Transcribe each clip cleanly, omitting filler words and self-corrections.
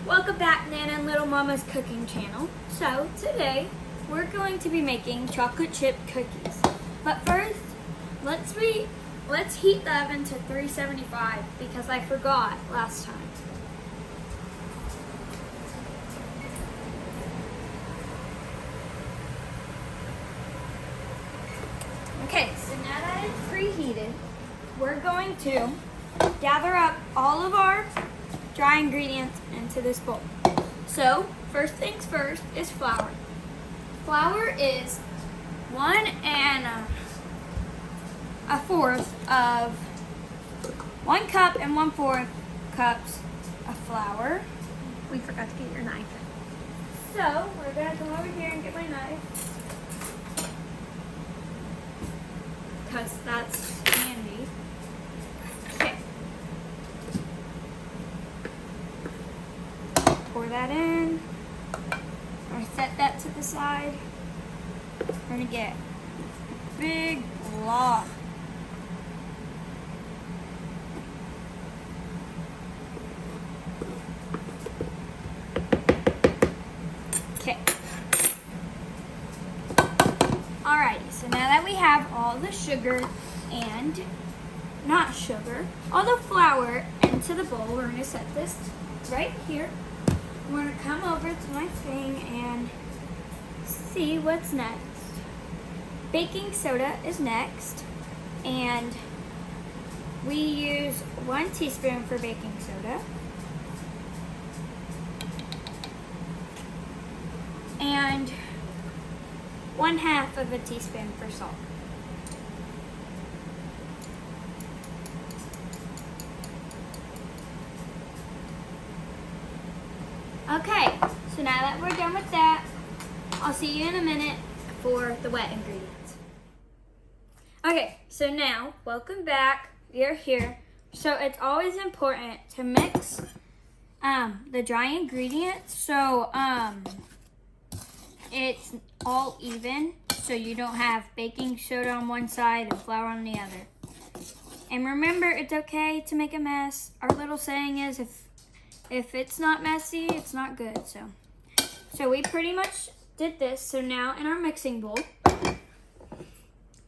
Welcome back, Nana and Little Mama's cooking channel. So today we're going to be making chocolate chip cookies. But first, let's heat the oven to 375 because I forgot last time. Okay, so now that it's preheated, we're going to gather up all of our dry ingredients into this bowl. So, first things first is flour. Flour is 1 cup and 1/4 cups of flour. We forgot to get your knife. So, we're gonna come over here and get my knife. Because that's handy. Okay. Pour that in. I'm gonna set that to the side. We're gonna get a big blob. Okay. Alrighty, so now that we have all the sugar and all the flour into the bowl, we're gonna set this right here. We're gonna come over to my thing and see what's next. Baking soda is next, and we use 1 teaspoon for baking soda. And 1/2 of a teaspoon for salt. Okay, so now that we're done with that, I'll see you in a minute for the wet ingredients. Okay, so now, welcome back. We are here. So it's always important to mix the dry ingredients so it's all even, so you don't have baking soda on one side and flour on the other. And remember, it's okay to make a mess. Our little saying is, if it's not messy, it's not good. So we pretty much did this. So now in our mixing bowl,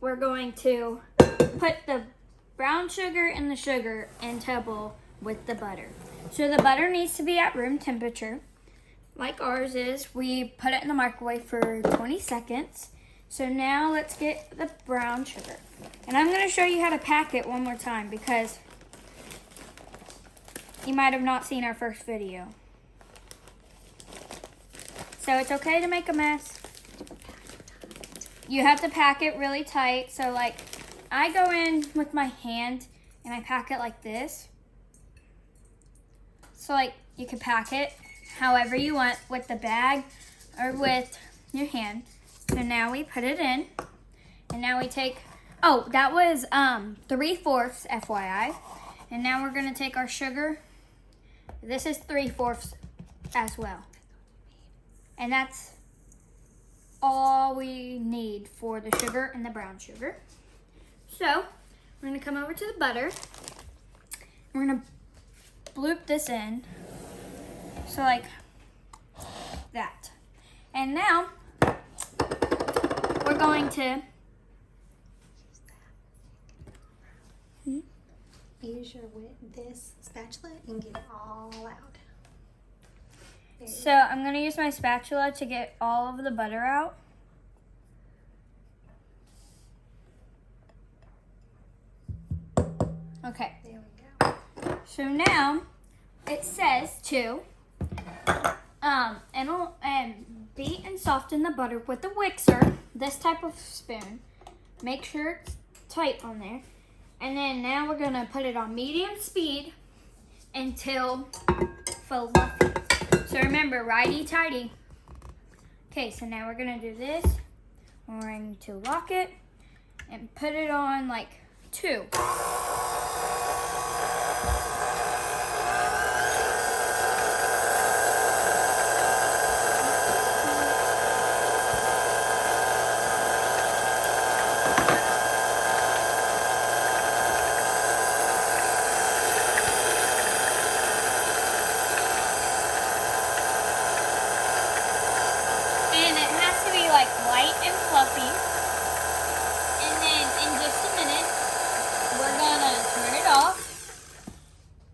we're going to put the brown sugar and the sugar into a bowl with the butter. So the butter needs to be at room temperature. Like ours is. We put it in the microwave for 20 seconds. So now let's get the brown sugar. And I'm going to show you how to pack it one more time because you might have not seen our first video. So it's okay to make a mess. You have to pack it really tight. So like I go in with my hand and I pack it like this. So like you can pack it however you want, with the bag or with your hand. So now we put it in, and now we take, oh, that was 3/4 FYI. And now we're gonna take our sugar. This is 3/4 as well. And that's all we need for the sugar and the brown sugar. So we're gonna come over to the butter. We're gonna bloop this in. So like that. And now we're going to use this spatula and get it all out. So I'm going to use my spatula to get all of the butter out. Okay. There we go. So now it says to beat and soften the butter with a whixer, this type of spoon. Make sure it's tight on there. And then now we're gonna put it on medium speed until fluffy. So remember, righty-tighty. Okay, so now we're gonna do this. We're going to lock it and put it on like 2.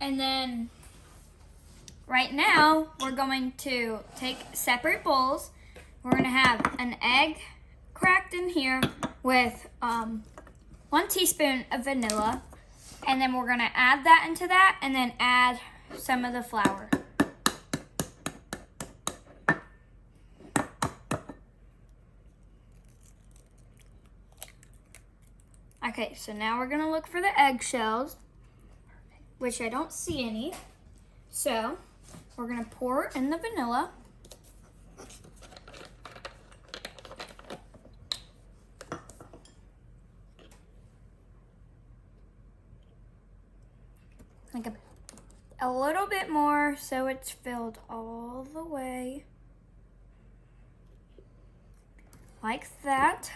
And then right now, we're going to take separate bowls. We're going to have an egg cracked in here with 1 teaspoon of vanilla. And then we're going to add that into that and then add some of the flour. Okay, so now we're going to look for the eggshells, which I don't see any. So we're going to pour in the vanilla. Like a little bit more so it's filled all the way. Like that.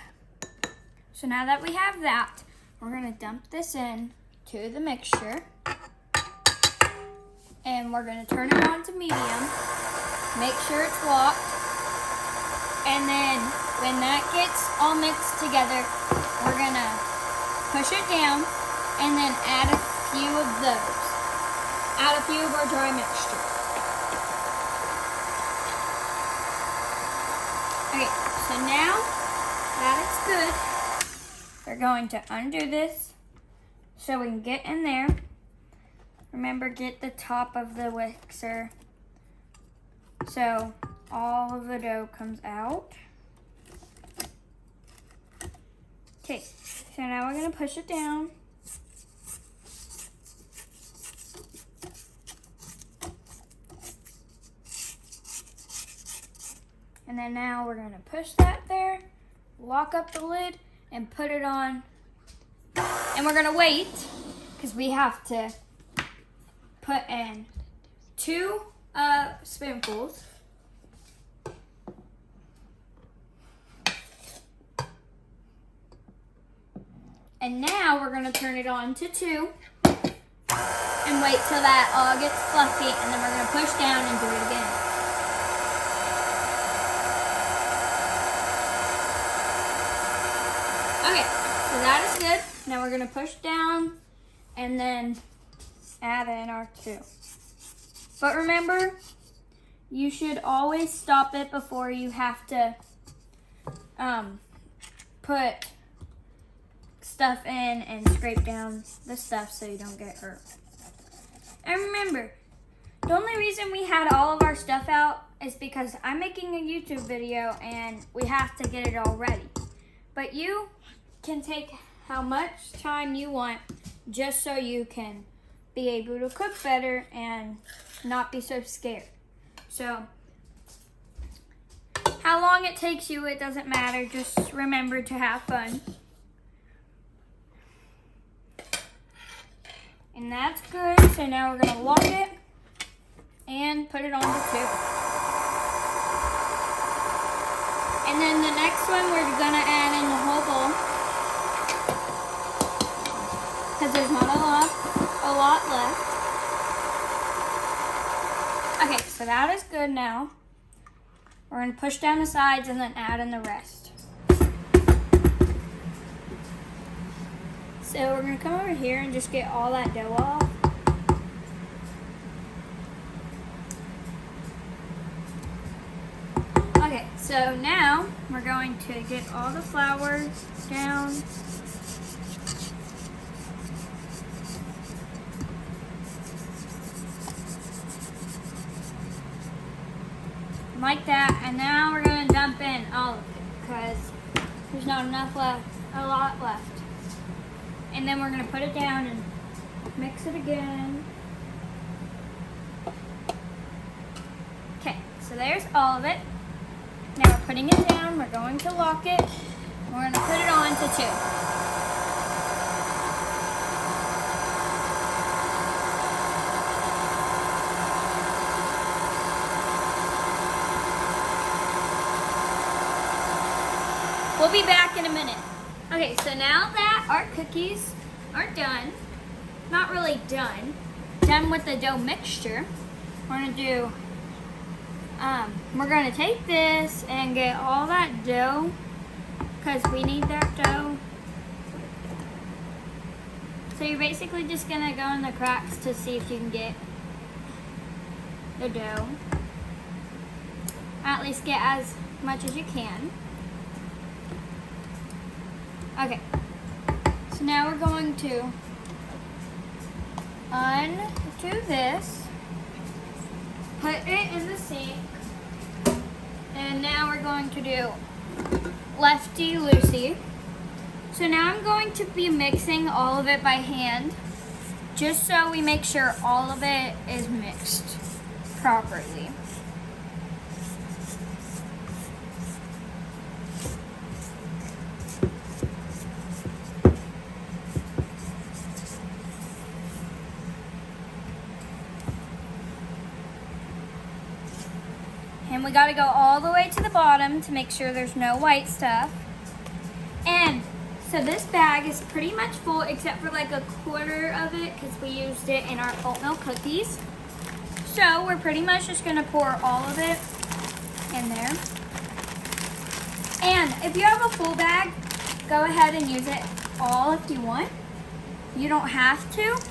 So now that we have that, we're going to dump this in to the mixture. And we're going to turn it on to medium. Make sure it's locked. And then when that gets all mixed together, we're going to push it down and then add a few of those. Add a few of our dry mixture. Okay, so now that it's good, we're going to undo this so we can get in there. Remember, get the top of the mixer so all of the dough comes out. Okay, so now we're going to push it down. And then now we're going to push that there, lock up the lid, and put it on. And we're going to wait because we have to put in 2 spoonfuls. And now we're going to turn it on to 2 and wait till that all gets fluffy, and then we're going to push down and do it again. Okay, so that is good. Now we're going to push down and then add in our 2. But remember, you should always stop it before you have to put stuff in and scrape down the stuff so you don't get hurt. And remember, the only reason we had all of our stuff out is because I'm making a YouTube video and we have to get it all ready. But you can take how much time you want just so you can be able to cook better and not be so scared. So, how long it takes you, it doesn't matter. Just remember to have fun. And that's good. So now we're going to lock it and put it on the 2. And then the next one, we're going to add in the whole bowl, because there's not a lot left. Okay, so that is good now. We're going to push down the sides and then add in the rest. So we're going to come over here and just get all that dough off. Okay, so now we're going to get all the flour down. Like that, and now we're going to dump in all of it because there's not enough left, a lot left. And then we're going to put it down and mix it again. Okay, so there's all of it. Now we're putting it down, we're going to lock it, we're going to put it on to 2. We'll be back in a minute. Okay, so now that our cookies are done, not really done with the dough mixture, we're gonna take this and get all that dough, because we need that dough So you're basically just gonna go in the cracks to see if you can get the dough. At least get as much as you can. Okay. So now we're going to undo this, put it in the sink, and now we're going to do lefty loosey. So now I'm going to be mixing all of it by hand, just so we make sure all of it is mixed properly. And we gotta go all the way to the bottom to make sure there's no white stuff. And so this bag is pretty much full except for like a quarter of it because we used it in our oatmeal cookies. So we're pretty much just gonna pour all of it in there. And if you have a full bag, go ahead and use it all if you want. You don't have to.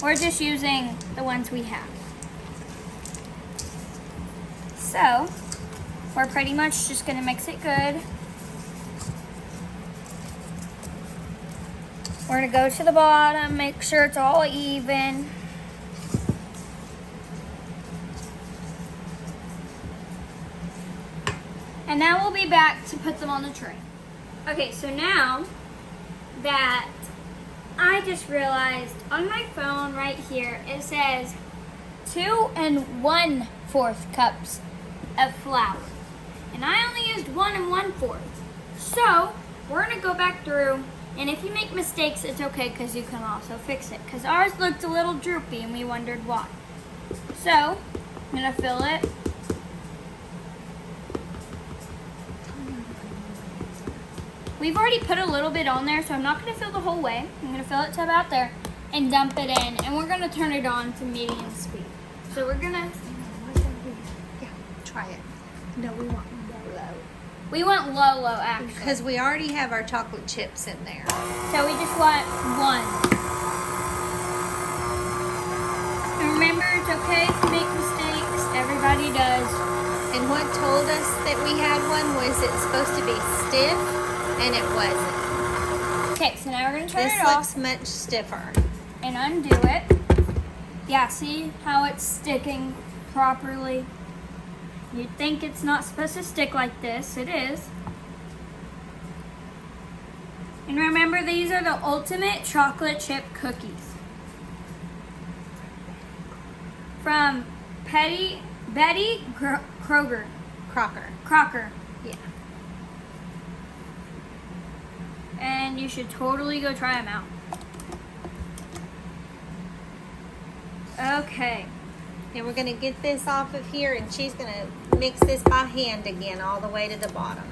We're just using the ones we have. So, we're pretty much just gonna mix it good. We're gonna go to the bottom, make sure it's all even. And now we'll be back to put them on the tray. Okay, so now that I just realized on my phone right here, it says 2 1/4 cups of flour. And I only used 1 1/4. So we're gonna go back through, and if you make mistakes, it's okay because you can also fix it. Because ours looked a little droopy and we wondered why. So I'm gonna fill it. We've already put a little bit on there, so I'm not gonna fill the whole way. I'm gonna fill it to about there and dump it in, and we're gonna turn it on to medium speed. So we're gonna, Yeah, try it. No, we want low. we want low actually. Because we already have our chocolate chips in there. So we just want 1. And remember, it's okay to make mistakes. Everybody does. And what told us that we had one was it's supposed to be stiff, and it wasn't. Okay, so now we're gonna turn This it off looks much stiffer. and undo it. Yeah, see how it's sticking properly? You'd think it's not supposed to stick like this. It is. And remember, these are the ultimate chocolate chip cookies. From Betty Crocker. Crocker. Yeah. And you should totally go try them out. Okay. And we're going to get this off of here, and she's going to mix this by hand again all the way to the bottom.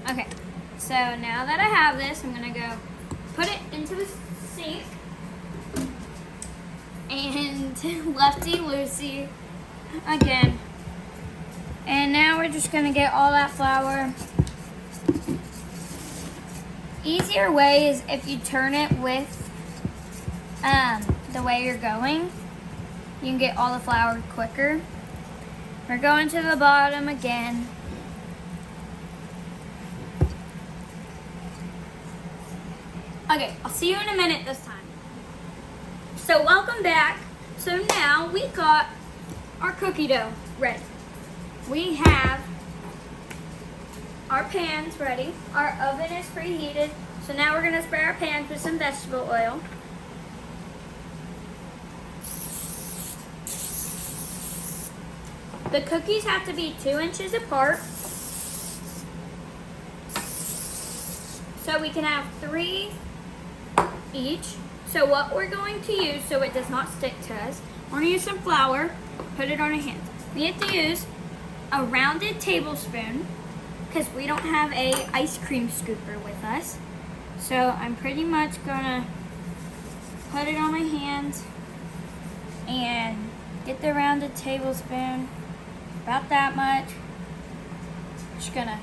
Okay. So now that I have this, I'm going to go put it into the sink. And lefty-loosey again. And now we're just going to get all that flour. Easier way is if you turn it with the way you're going. You can get all the flour quicker. We're going to the bottom again. Okay, I'll see you in a minute this time. So welcome back. So now we got our cookie dough ready. We have our pans ready. Our oven is preheated. So now we're gonna spray our pans with some vegetable oil. The cookies have to be 2 inches apart. So we can have 3 each. So what we're going to use so it does not stick to us, we're gonna use some flour, put it on our hands. We have to use a rounded tablespoon because we don't have a ice cream scooper with us. So I'm pretty much gonna put it on my hands and get the rounded tablespoon, about that much. Just gonna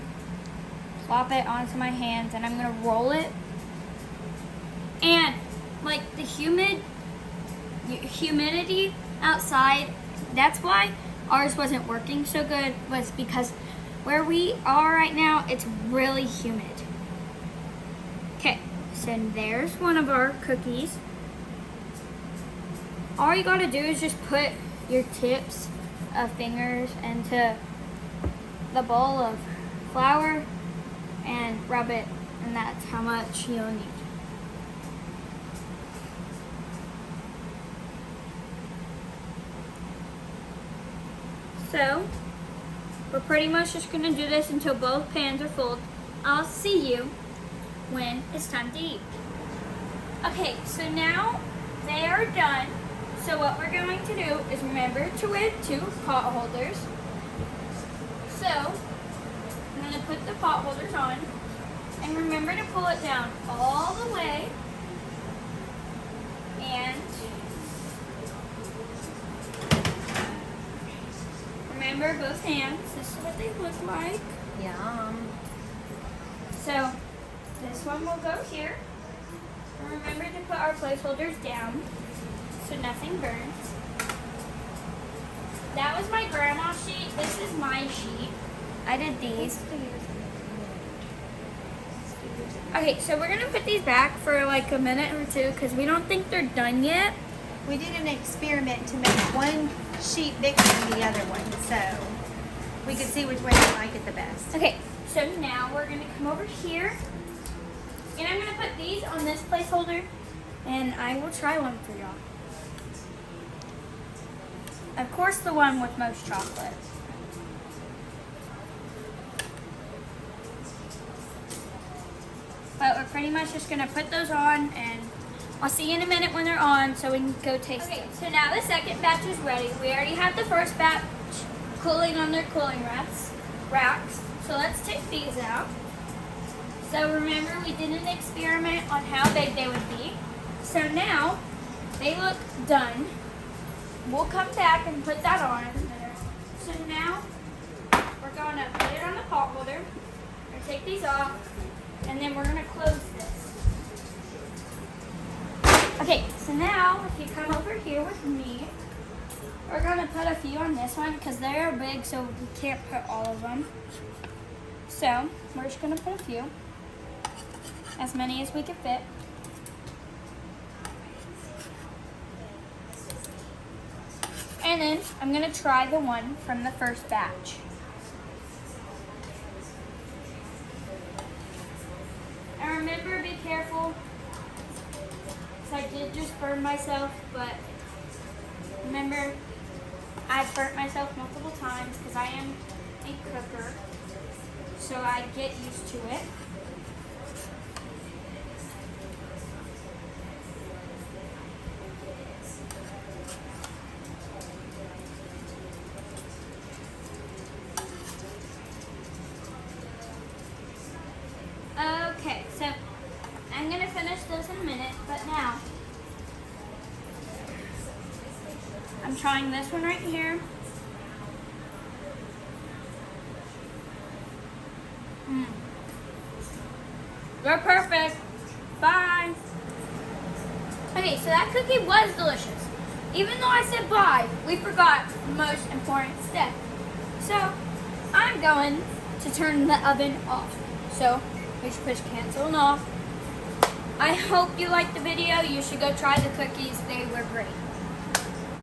plop it onto my hands and I'm gonna roll it like the humidity outside, that's why ours wasn't working so good, was because where we are right now, it's really humid. Okay, so there's one of our cookies. All you gotta do is just put your tips of fingers into the bowl of flour and rub it, and that's how much you'll need. So, we're pretty much just gonna do this until both pans are full. I'll see you when it's time to eat. Okay, so now they are done. So what we're going to do is remember to wear 2 pot holders. So, I'm gonna put the pot holders on, and remember to pull it down all the way, and remember both hands. This is what they look like. Yum. So this one will go here. And remember to put our placeholders down so nothing burns. That was my grandma's sheet. This is my sheet. I did these. Okay, so we're gonna put these back for like a minute or two because we don't think they're done yet. We did an experiment to make one sheet bigger than the other one, so we could see which one we like it the best. Okay, so now we're gonna come over here, and I'm gonna put these on this placeholder, and I will try one for y'all. Of course, the one with most chocolate. But we're pretty much just gonna put those on, and I'll see you in a minute when they're on so we can go taste them. So now the second batch is ready. We already have the first batch cooling on their cooling racks. So let's take these out. So remember, we did an experiment on how big they would be. So now they look done. We'll come back and put that on. So now we're going to put it on the pot holder. We're going to take these off, and then we're going to close this. Okay, so now if you come over here with me, we're going to put a few on this one because they are big, so we can't put all of them. So we're just going to put a few, as many as we can fit. And then I'm going to try the one from the first batch. And remember, be careful. I did just burn myself, but remember, I've burnt myself multiple times because I am a cooker, so I get used to it. Okay, so I'm going to finish this in a minute, but now I'm trying this one right here. They're perfect. Bye. Okay, so that cookie was delicious. Even though I said bye, we forgot the most important step. So I'm going to turn the oven off. So we should push cancel and off. I hope you liked the video. You should go try the cookies. They were great.